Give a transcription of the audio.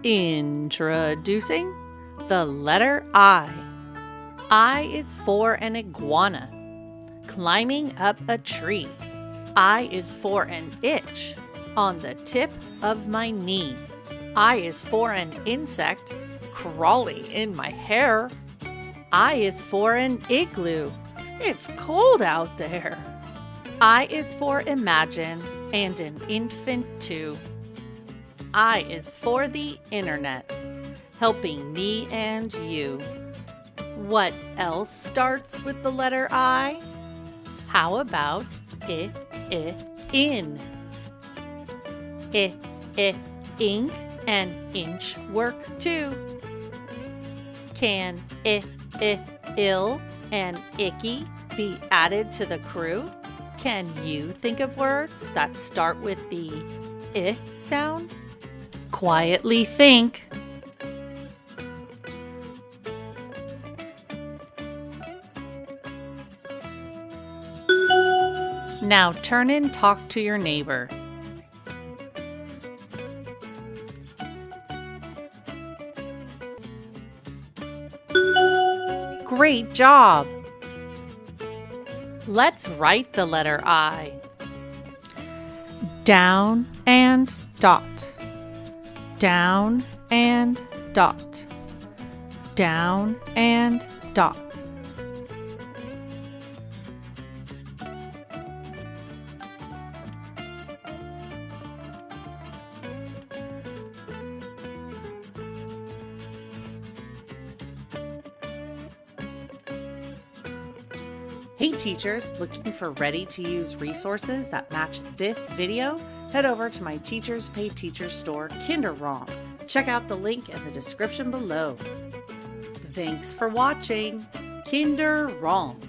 Introducing the letter I. I is for an iguana climbing up a tree. I is for an itch on the tip of my knee. I is for an insect crawling in my hair. I is for an igloo. It's cold out there. I is for imagine and an infant too. I is for the internet, helping me and you. What else starts with the letter I? How about in? Ink and inch work too. Can ill and icky be added to the crew? Can you think of words that start with the I sound? Quietly think. Now turn and talk to your neighbor. Great job! Let's write the letter I. Down and dot. Down and dot. Down and dot. Hey teachers, looking for ready-to-use resources that match this video? Head over to my Teachers Pay Teachers store, Romp. Check out the link in the description below. Thanks for watching, Romp.